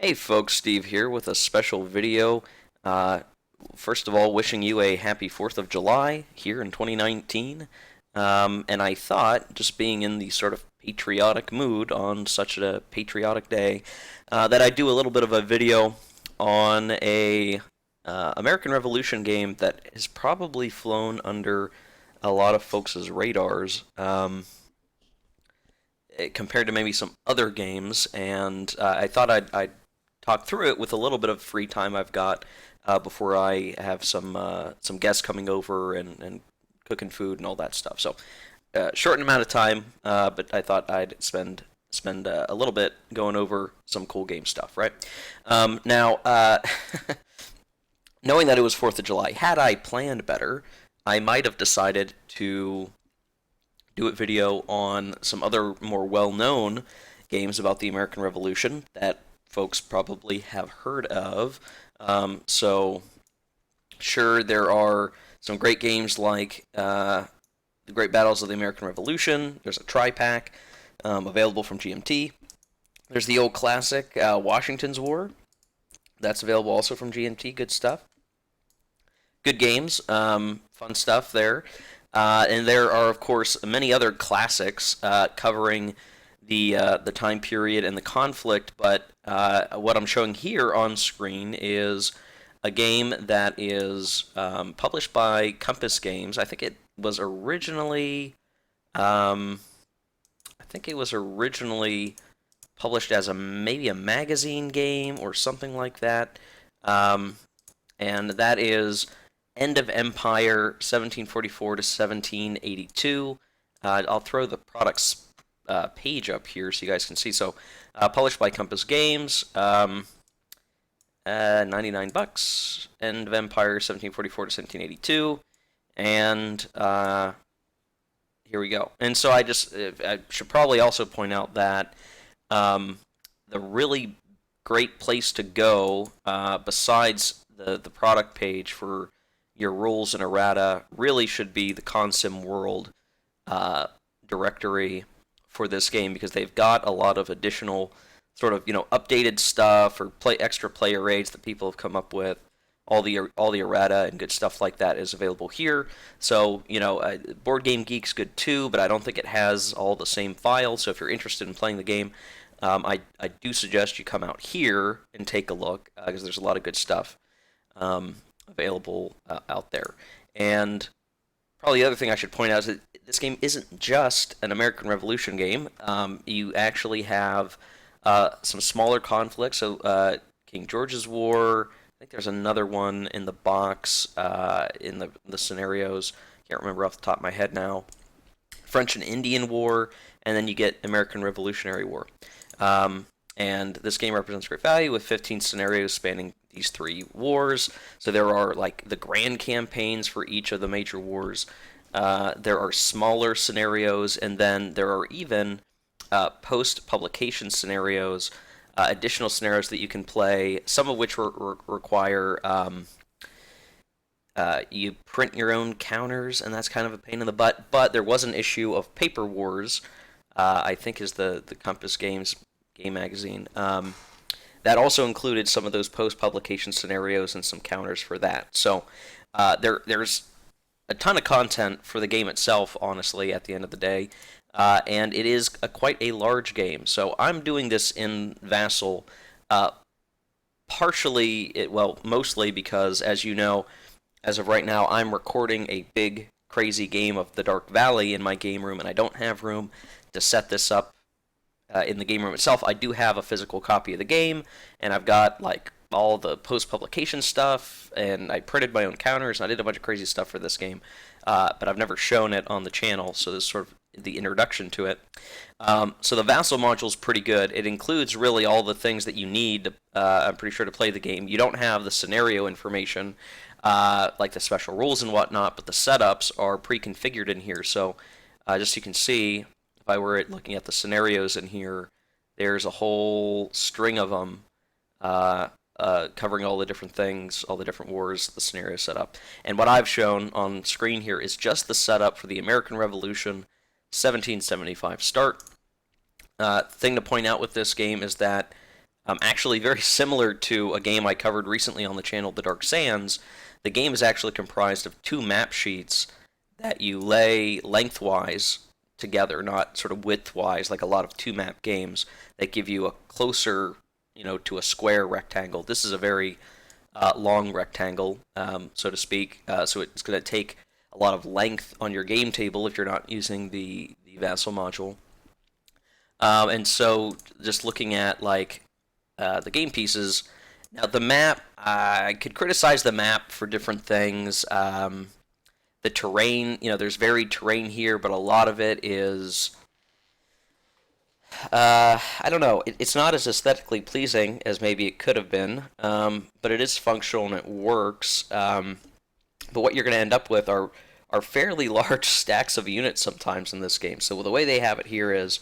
Hey folks, Steve here with a special video. Uh, First of all, wishing you a happy 4th of July here in 2019. And I thought, just being in the sort of patriotic mood on such a patriotic day, that I'd do a little bit of a video on a American Revolution game that has probably flown under a lot of folks' radars. Compared to maybe some other games, and I thought I'd talk through it with a little bit of free time I've got before I have some guests coming over and cooking food and all that stuff. So short amount of time, but I thought I'd spend a little bit going over some cool game stuff, right? Now, knowing that it was 4th of July, had I planned better, I might have decided to do a video on some other more well-known games about the American Revolution that folks probably have heard of. So, sure, there are some great games like The Great Battles of the American Revolution. There's a tri-pack available from GMT. There's the old classic Washington's War. That's available also from GMT. Good stuff. Good games. Fun stuff there. And there are, of course, many other classics covering the time period and the conflict. But what I'm showing here on screen is a game that is published by Compass Games. I think it was originally, published as maybe a magazine game or something like that. And that is End of Empire, 1744 to 1782. I'll throw the products page up here so you guys can see. So, published by Compass Games, 99 bucks. End of Empire, 1744 to 1782, and here we go. And so I should probably also point out that the really great place to go, besides the product page for your rules and errata, really should be the Consim World directory for this game, because they've got a lot of additional sort of updated stuff or extra player aids that people have come up with. All the errata and good stuff like that is available here. So Board Game Geek's good too, but I don't think it has all the same files. So if you're interested in playing the game, I do suggest you come out here and take a look, because there's a lot of good stuff available out there. And probably the other thing I should point out is that this game isn't just an American Revolution game. You actually have some smaller conflicts. So King George's War. I think there's another one in the box in the scenarios. Can't remember off the top of my head now. French and Indian War, and then you get American Revolutionary War. And this game represents great value with 15 scenarios spanning these three wars. So there are like the grand campaigns for each of the major wars. There are smaller scenarios, and then there are even post-publication scenarios, additional scenarios that you can play, some of which require you print your own counters, and that's kind of a pain in the butt. But there was an issue of Paper Wars, I think is the Compass Games game magazine, that also included some of those post-publication scenarios and some counters for that. So there's a ton of content for the game itself, honestly, at the end of the day. And it is quite a large game. So I'm doing this in Vassal, mostly because, as you know, as of right now, I'm recording a big, crazy game of the Dark Valley in my game room, and I don't have room to set this up in the game room itself. I do have a physical copy of the game, and I've got like all the post-publication stuff, and I printed my own counters, and I did a bunch of crazy stuff for this game, but I've never shown it on the channel, so this is sort of the introduction to it. So the Vassal module is pretty good. It includes really all the things that you need, I'm pretty sure, to play the game. You don't have the scenario information, like the special rules and whatnot, but the setups are pre-configured in here. So just so you can see, if I were looking at the scenarios in here, there's a whole string of them covering all the different things, all the different wars, the scenario setup. And what I've shown on screen here is just the setup for the American Revolution 1775 start. Thing to point out with this game is that Actually, very similar to a game I covered recently on the channel, The Dark Sands. The game is actually comprised of two map sheets that you lay lengthwise together, not sort of widthwise like a lot of two map games that give you a closer, to a square rectangle. This is a very long rectangle, so to speak. So it's going to take a lot of length on your game table if you're not using the Vassal module. And so just looking at like the game pieces, now the map, I could criticize the map for different things. The terrain, there's varied terrain here, but a lot of it is, I don't know, it's not as aesthetically pleasing as maybe it could have been, but it is functional and it works. But what you're going to end up with are fairly large stacks of units sometimes in this game. So the way they have it here is,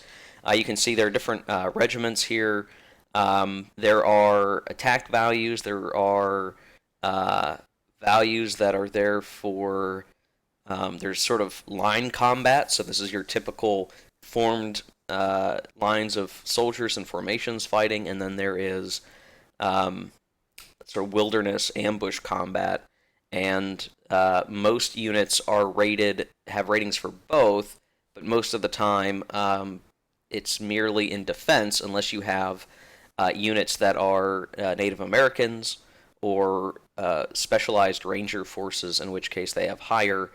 you can see there are different regiments here. There are attack values. There are values that are there for. There's sort of line combat. So this is your typical formed lines of soldiers and formations fighting, and then there is sort of wilderness ambush combat. And most units have ratings for both, but most of the time it's merely in defense unless you have units that are Native Americans or specialized ranger forces, in which case they have higher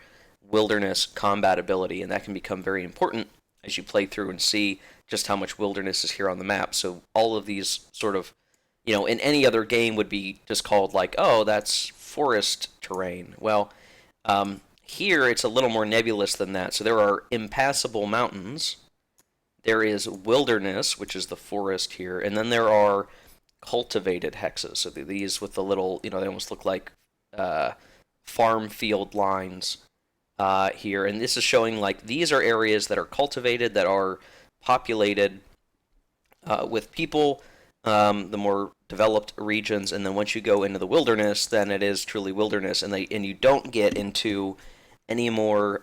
wilderness combat ability, and that can become very important as you play through and see just how much wilderness is here on the map. So all of these sort of, in any other game would be just called like, oh, that's forest terrain. Well, here it's a little more nebulous than that. So there are impassable mountains. There is wilderness, which is the forest here, and then there are cultivated hexes. So these with the little, they almost look like farm field lines here. And this is showing like these are areas that are cultivated, that are populated with people, the more developed regions. And then once you go into the wilderness, then it is truly wilderness, and you don't get into any more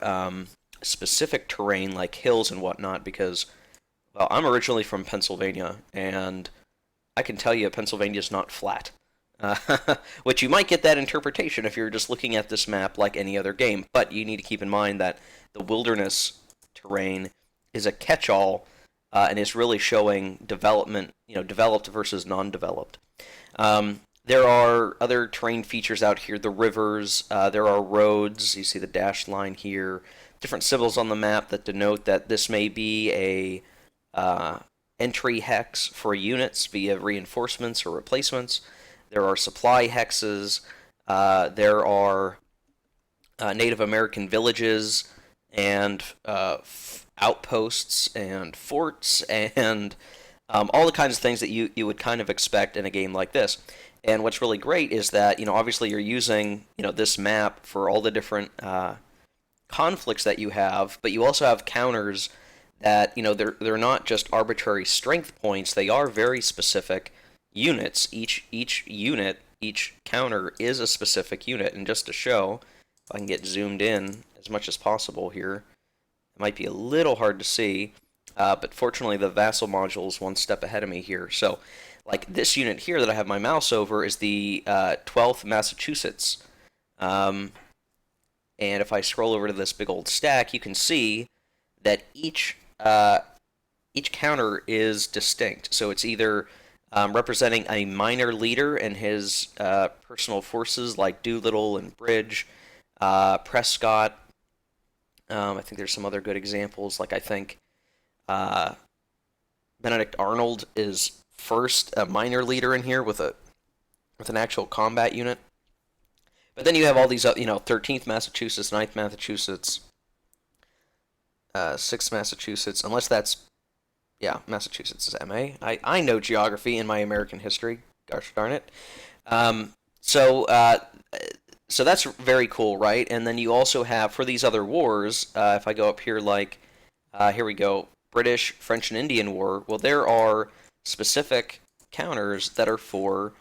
specific terrain like hills and whatnot, because, well, I'm originally from Pennsylvania, and I can tell you Pennsylvania is not flat. Which you might get that interpretation if you're just looking at this map like any other game, but you need to keep in mind that the wilderness terrain is a catch-all and is really showing development, developed versus non-developed. There are other terrain features out here, the rivers, there are roads, you see the dashed line here, different symbols on the map that denote that this may be a entry hex for units via reinforcements or replacements. There are supply hexes. There are Native American villages and outposts and forts and all the kinds of things that you would kind of expect in a game like this. And what's really great is that, obviously you're using, this map for all the different conflicts that you have, but you also have counters that, they're not just arbitrary strength points. They are very specific units. Each unit, each counter is a specific unit. And just to show, if I can get zoomed in as much as possible here, it might be a little hard to see, but fortunately the Vassal module is one step ahead of me here. So, like this unit here that I have my mouse over is the 12th Massachusetts. And if I scroll over to this big old stack, you can see that each counter is distinct. So it's either representing a minor leader and his personal forces like Doolittle and Bridge, Prescott. I think there's some other good examples. Like I think Benedict Arnold is first a minor leader in here with an actual combat unit. But then you have all these, 13th Massachusetts, 9th Massachusetts, 6th Massachusetts, unless that's, yeah, Massachusetts is MA. I know geography in my American history. Gosh darn it. So that's very cool, right? And then you also have, for these other wars, if I go up here, like, here we go, British, French, and Indian War, well, there are specific counters that are for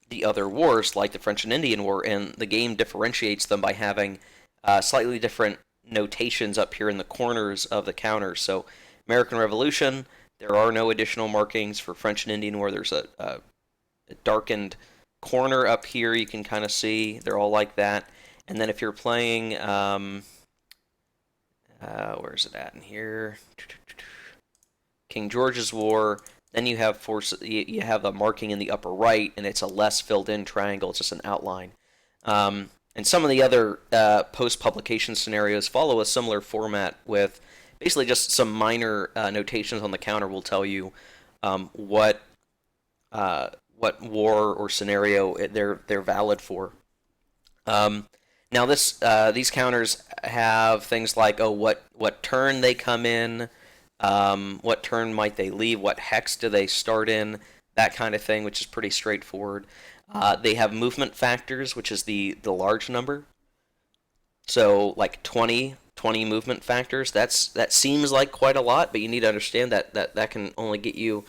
the other wars, like the French and Indian War, and the game differentiates them by having slightly different notations up here in the corners of the counters. So, American Revolution, there are no additional markings. For French and Indian War, there's a darkened corner up here. You can kind of see they're all like that. And then if you're playing, where's it at in here? King George's War. Then you have you have a marking in the upper right, and it's a less filled-in triangle. It's just an outline. And some of the other post-publication scenarios follow a similar format with basically just some minor notations on the counter will tell you what war or scenario they're valid for. Now these counters have things like what turn they come in, what turn might they leave, what hex do they start in, that kind of thing, which is pretty straightforward. They have movement factors, which is the large number. So like 20 movement factors. That seems like quite a lot, but you need to understand that can only get you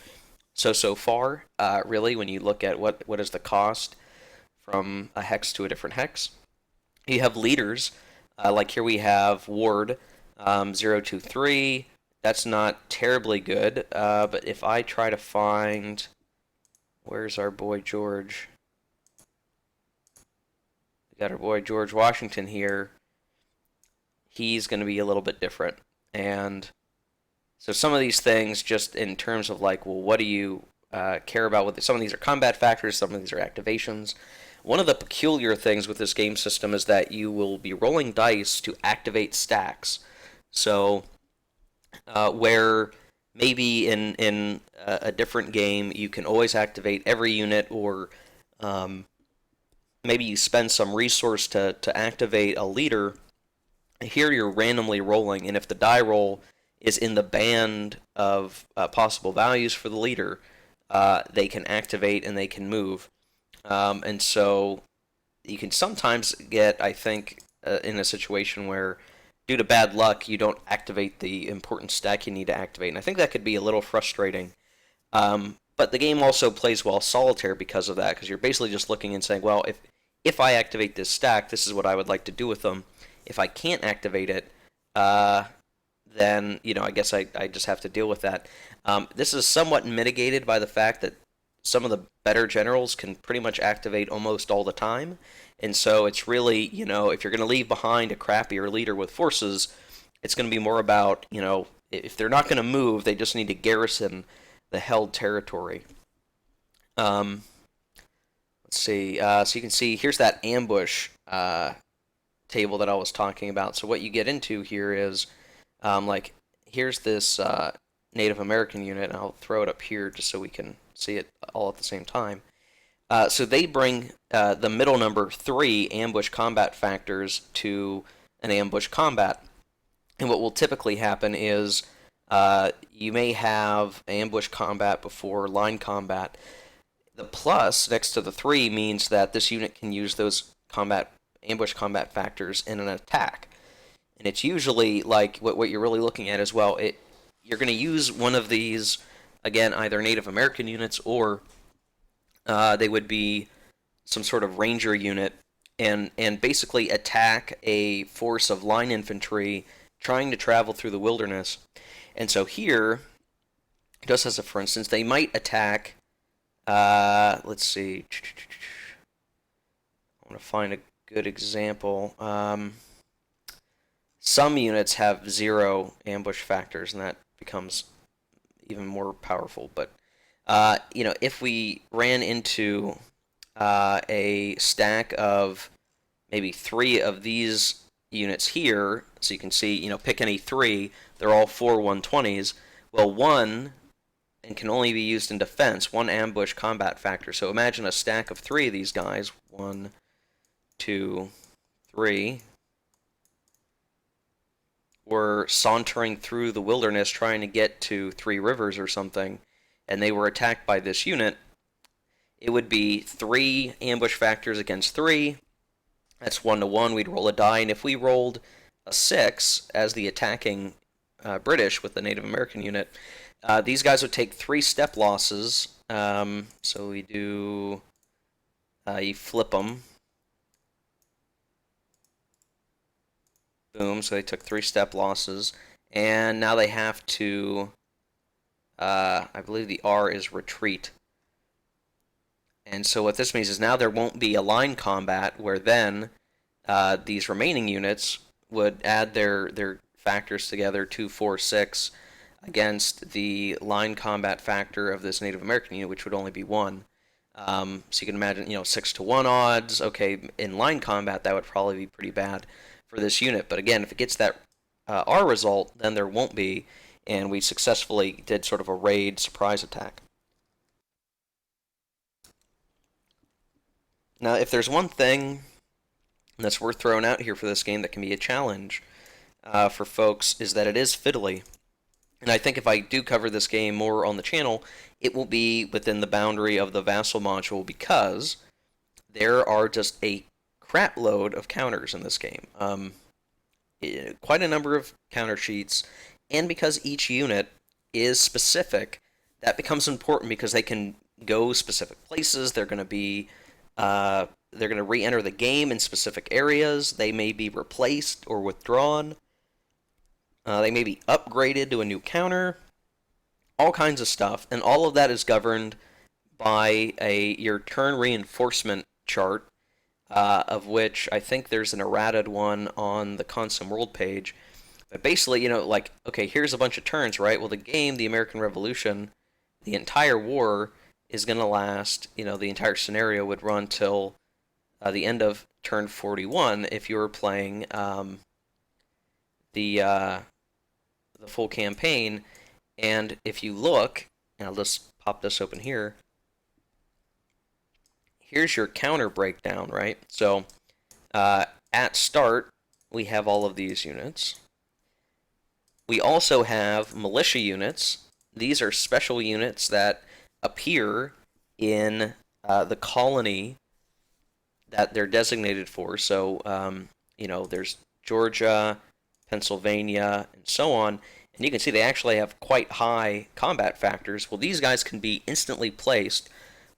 so far, really, when you look at what is the cost from a hex to a different hex. You have leaders, like here we have Ward 023. That's not terribly good, but if I try to find, where's our boy George? We got our boy George Washington here. He's going to be a little bit different. And so some of these things, just in terms of like, well, what do you care about? Some of these are combat factors, some of these are activations. One of the peculiar things with this game system is that you will be rolling dice to activate stacks. So where maybe in a different game you can always activate every unit, or maybe you spend some resource to activate a leader, here you're randomly rolling, and if the die roll is in the band of possible values for the leader, they can activate and they can move. And so you can sometimes get, I think, in a situation where, due to bad luck, you don't activate the important stack you need to activate. And I think that could be a little frustrating. But the game also plays well solitaire because of that, because you're basically just looking and saying, well, if I activate this stack, this is what I would like to do with them. If I can't activate it, then I guess I just have to deal with that. This is somewhat mitigated by the fact that some of the better generals can pretty much activate almost all the time, and so it's really, if you're going to leave behind a crappier leader with forces, it's going to be more about, if they're not going to move, they just need to garrison the held territory. Let's see. So you can see here's that ambush table that I was talking about. So what you get into here is, like, here's this Native American unit, and I'll throw it up here just so we can see it all at the same time. So they bring the middle number 3 ambush combat factors to an ambush combat. And what will typically happen is you may have ambush combat before line combat. The plus next to the 3 means that this unit can use those ambush combat factors in an attack. And it's usually like what you're really looking at as well. You're going to use one of these, again, either Native American units or they would be some sort of ranger unit, and basically attack a force of line infantry trying to travel through the wilderness. And so here, just as a for instance, they might attack, let's see, I want to find a good example. Some units have 0 ambush factors, and that becomes even more powerful. But if we ran into a stack of maybe 3 of these units here, so you can see, pick any 3, they're all 4 120s. Well, one, and can only be used in defense, 1 ambush combat factor. So imagine a stack of 3 of these guys. 1, 2, 3. Were sauntering through the wilderness trying to get to 3 Rivers or something, and they were attacked by this unit. It would be 3 ambush factors against 3. That's 1 to 1. We'd roll a die, and if we rolled a 6 as the attacking British with the Native American unit, these guys would take 3 step losses. So we do, you flip them. Boom, so they took 3 step losses, and now they have to, I believe the R is retreat. And so what this means is now there won't be a line combat where then these remaining units would add their factors together, 2, 4, 6, against the line combat factor of this Native American unit, which would only be 1. So you can imagine, 6-to-1 odds. Okay, in line combat, that would probably be pretty bad for this unit. But again, if it gets that R result, then there won't be, and we successfully did sort of a raid surprise attack. Now, if there's one thing that's worth throwing out here for this game that can be a challenge for folks, is that it is fiddly. And I think if I do cover this game more on the channel, it will be within the boundary of the vassal module, because there are just a crap load of counters in this game. Quite a number of counter sheets, and because each unit is specific, that becomes important because they can go specific places. They're going to be they're going to re-enter the game in specific areas. They may be replaced or withdrawn. They may be upgraded to a new counter. All kinds of stuff, and all of that is governed by your turn reinforcement chart, of which I think there's an errated one on the Consum World page. But basically, okay, here's a bunch of turns, right? Well, the American Revolution, the entire war is going to last, the entire scenario would run till the end of turn 41 if you were playing the full campaign. And if you look, and I'll just pop this open here, here's your counter breakdown, right? So at start, we have all of these units. We also have militia units. These are special units that appear in the colony that they're designated for. So, there's Georgia, Pennsylvania, and so on. And you can see they actually have quite high combat factors. Well, these guys can be instantly placed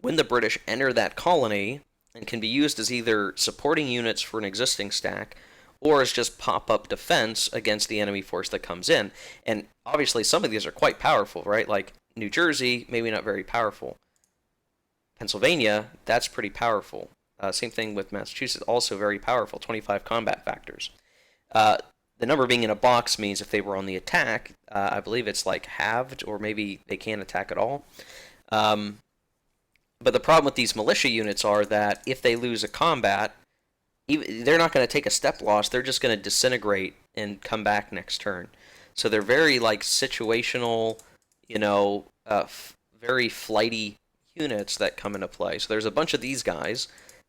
when the British enter that colony, and can be used as either supporting units for an existing stack, or as just pop-up defense against the enemy force that comes in. And obviously some of these are quite powerful, right? Like New Jersey, maybe not very powerful. Pennsylvania, that's pretty powerful. Same thing with Massachusetts, also very powerful, 25 combat factors. The number being in a box means if they were on the attack, I believe it's like halved, or maybe they can't attack at all. But the problem with these militia units are that if they lose a combat, they're not going to take a step loss. They're just going to disintegrate and come back next turn. So they're very situational, very flighty units that come into play. So there's a bunch of these guys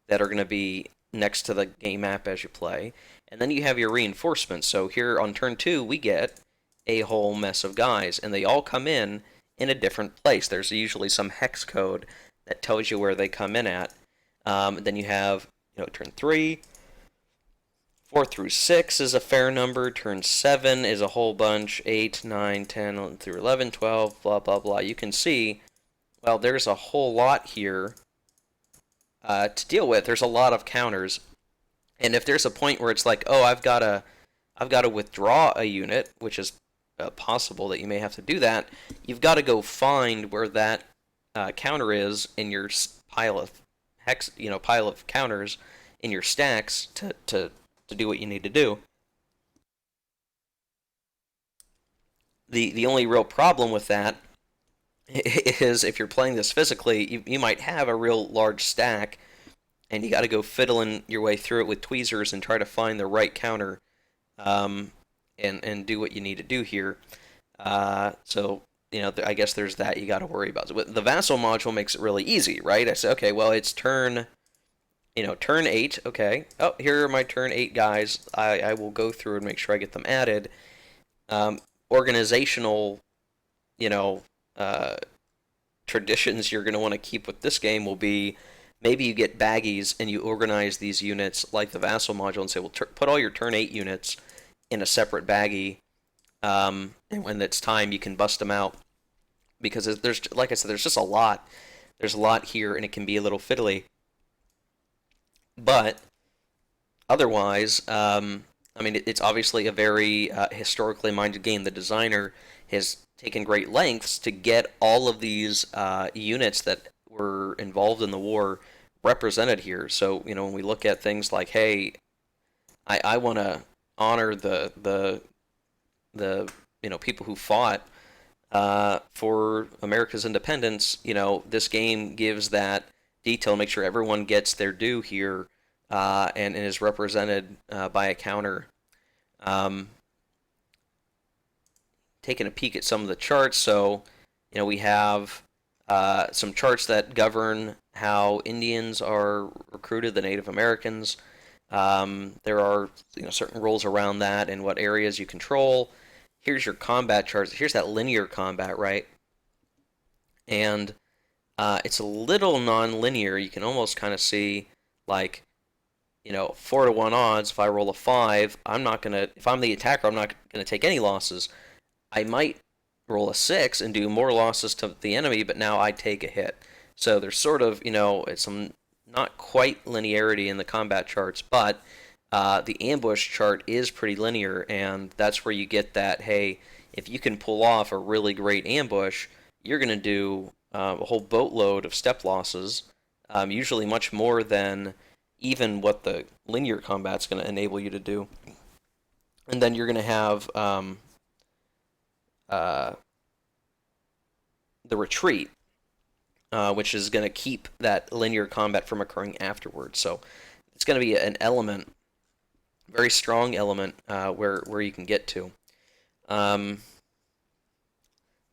that are going to be next to the game map as you play. And then you have your reinforcements. So here on turn 2, we get a whole mess of guys, and they all come in a different place. There's usually some hex code that tells you where they come in at. Then you have, turn 3, 4 through 6 is a fair number. Turn 7 is a whole bunch. 8, 9, 10 11 through 11, 12, blah, blah, blah. You can see, well, there's a whole lot here to deal with. There's a lot of counters. And if there's a point where it's like, oh, I've got to withdraw a unit, which is possible that you may have to do that, you've got to go find where that counter is in your pile of pile of counters in your stacks to do what you need to do. The only real problem with that is if you're playing this physically, you might have a real large stack, and you got to go fiddling your way through it with tweezers and try to find the right counter, and do what you need to do here. So I guess there's that you got to worry about. The vassal module makes it really easy, right? I say, okay, well, it's turn 8. Okay. Oh, here are my turn 8 guys. I will go through and make sure I get them added. Organizational, traditions you're going to want to keep with this game will be, maybe you get baggies and you organize these units like the vassal module and say, well, put all your turn 8 units in a separate baggie, and when it's time, you can bust them out. Because there's, like I said, there's just a lot. There's a lot here, and it can be a little fiddly. But otherwise, it's obviously a very historically minded game. The designer has taken great lengths to get all of these units that were involved in the war represented here. So, when we look at things like, hey, I want to honor the people who fought for America's independence, this game gives that detail, make sure everyone gets their due here, and is represented by a counter. Taking a peek at some of the charts, so we have some charts that govern how Indians are recruited, the Native Americans. There are certain rules around that and what areas you control. Here's your combat charts. Here's that linear combat, right? And it's a little non-linear. You can almost kind of see, like, 4-to-1 odds. If I roll a 5, if I'm the attacker, I'm not gonna take any losses. I might roll a 6 and do more losses to the enemy, but now I take a hit. So there's sort of, it's some not quite linearity in the combat charts, but the ambush chart is pretty linear, and that's where you get that, hey, if you can pull off a really great ambush, you're going to do a whole boatload of step losses, usually much more than even what the linear combat's going to enable you to do. And then you're going to have the retreat, which is going to keep that linear combat from occurring afterwards. So it's going to be an element, very strong element, where you can get to. The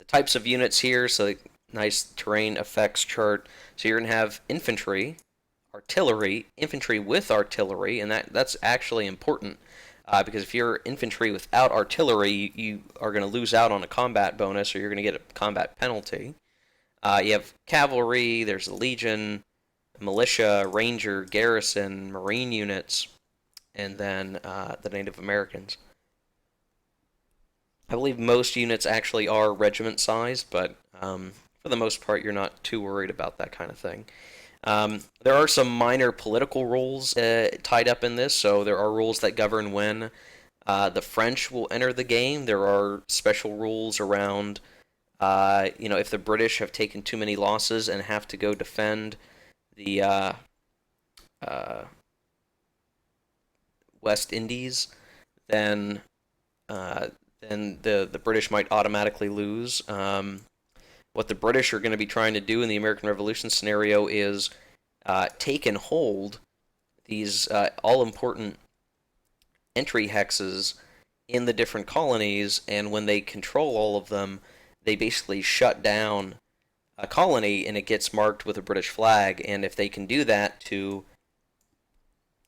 types of units here, so nice terrain effects chart. So you're going to have infantry, artillery, infantry with artillery, and that's actually important. Because if you're infantry without artillery, you are going to lose out on a combat bonus, or you're going to get a combat penalty. You have cavalry, there's the Legion, militia, ranger, garrison, marine units, and then the Native Americans. I believe most units actually are regiment-sized, but for the most part, you're not too worried about that kind of thing. There are some minor political rules tied up in this, so there are rules that govern when the French will enter the game. There are special rules around, if the British have taken too many losses and have to go defend the West Indies, then the British might automatically lose. What the British are going to be trying to do in the American Revolution scenario is take and hold these all-important entry hexes in the different colonies, and when they control all of them, they basically shut down a colony, and it gets marked with a British flag. And if they can do that to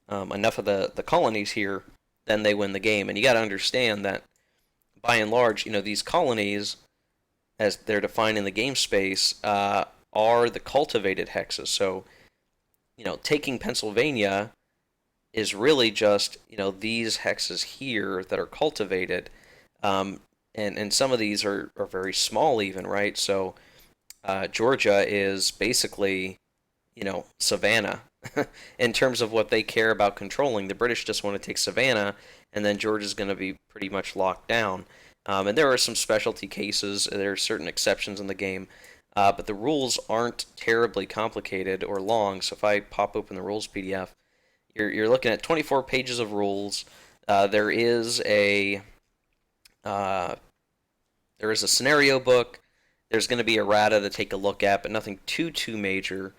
enough of the colonies here, then they win the game. And you got to understand that, by and large, these colonies, as they're defined in the game space, are the cultivated hexes. So, taking Pennsylvania is really just, these hexes here that are cultivated, and some of these are very small even, right? So, Georgia is basically, Savannah in terms of what they care about controlling. The British just want to take Savannah, and then Georgia's going to be pretty much locked down. And there are some specialty cases. There are certain exceptions in the game, but the rules aren't terribly complicated or long. So if I pop open the rules PDF, you're looking at 24 pages of rules. There is a scenario book. There's going to be errata to take a look at, but nothing too major.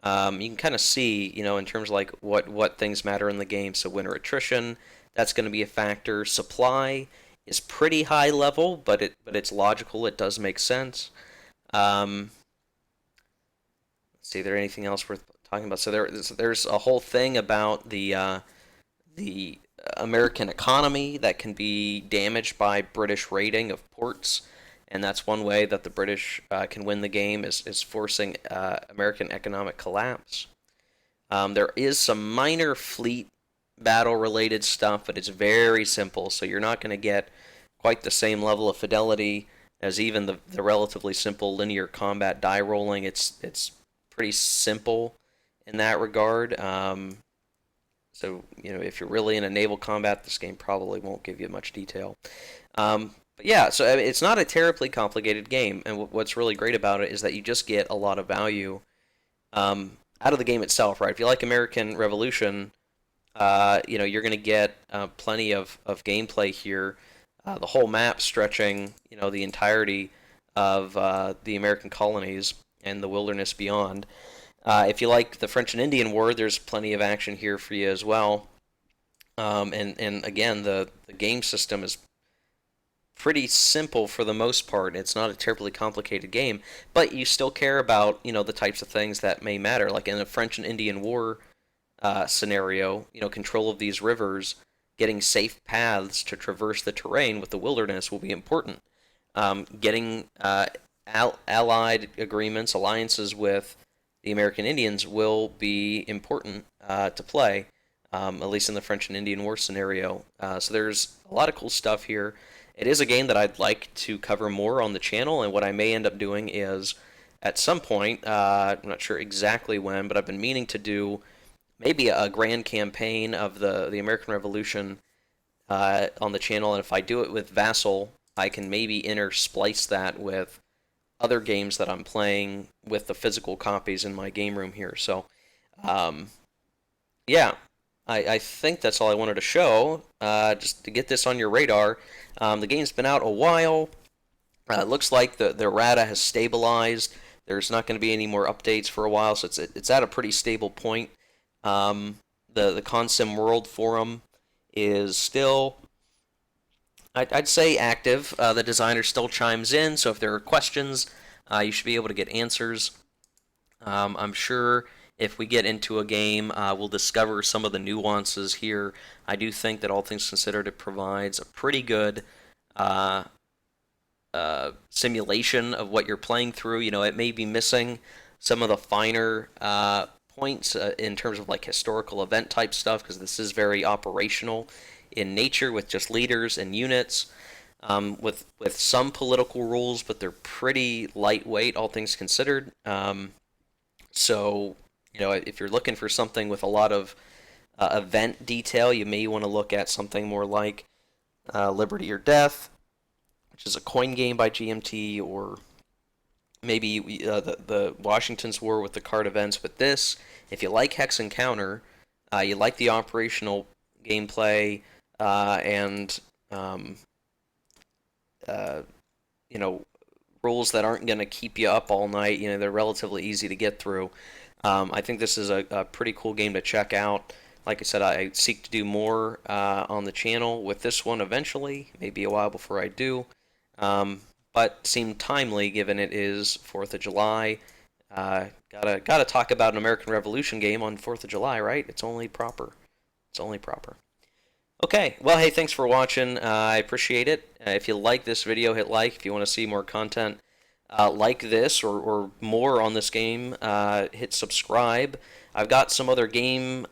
You can kind of see, in terms of like what things matter in the game. So winter attrition, that's going to be a factor. Supply is pretty high level, but it's logical. It does make sense. Let's see, is there anything else worth talking about? So there's a whole thing about the American economy that can be damaged by British raiding of ports, and that's one way that the British can win the game, is forcing American economic collapse. There is some minor fleet battle-related stuff, but it's very simple, so you're not going to get quite the same level of fidelity as even the relatively simple linear combat die rolling. It's pretty simple in that regard. So, if you're really in a naval combat, this game probably won't give you much detail. But yeah, so it's not a terribly complicated game, and what's really great about it is that you just get a lot of value out of the game itself, right? If you like American Revolution, you're going to get plenty of gameplay here. The whole map stretching, the entirety of the American colonies and the wilderness beyond. If you like the French and Indian War, there's plenty of action here for you as well. And again, the game system is pretty simple for the most part. It's not a terribly complicated game, but you still care about the types of things that may matter. Like in a French and Indian War scenario, control of these rivers, getting safe paths to traverse the terrain with the wilderness will be important. Getting allied agreements, alliances with the American Indians will be important to play, at least in the French and Indian War scenario. So there's a lot of cool stuff here. It is a game that I'd like to cover more on the channel, and what I may end up doing is, at some point, I'm not sure exactly when, but I've been meaning to do maybe a grand campaign of the American Revolution on the channel, and if I do it with Vassal, I can maybe intersplice that with other games that I'm playing with the physical copies in my game room here. So, yeah, I think that's all I wanted to show, just to get this on your radar. The game's been out a while. It looks like the errata has stabilized. There's not going to be any more updates for a while, so it's at a pretty stable point. The Consim World Forum is still, I'd say, active. The designer still chimes in, so if there are questions, you should be able to get answers. I'm sure if we get into a game, we'll discover some of the nuances here. I do think that all things considered, it provides a pretty good simulation of what you're playing through. It may be missing some of the finer points in terms of like historical event type stuff, because this is very operational in nature with just leaders and units, with some political rules, but they're pretty lightweight, all things considered. So, if you're looking for something with a lot of event detail, you may want to look at something more like Liberty or Death, which is a coin game by GMT, or maybe the Washington's War with the card events. But this, if you like Hex and Counter, you like the operational gameplay, and rules that aren't going to keep you up all night. They're relatively easy to get through. I think this is a pretty cool game to check out. Like I said, I seek to do more on the channel with this one eventually. Maybe a while before I do. But seemed timely given it is 4th of July. Gotta talk about an American Revolution game on 4th of July, right? It's only proper. It's only proper. Okay, well, hey, thanks for watching. I appreciate it. If you like this video, hit like. If you want to see more content like this or more on this game, hit subscribe. I've got some other game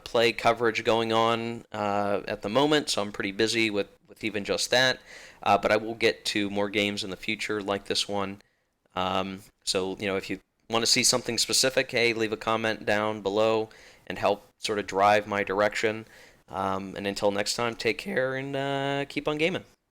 play coverage going on at the moment, so I'm pretty busy with even just that. But I will get to more games in the future like this one. So, if you want to see something specific, hey, leave a comment down below and help sort of drive my direction. And until next time, take care and keep on gaming.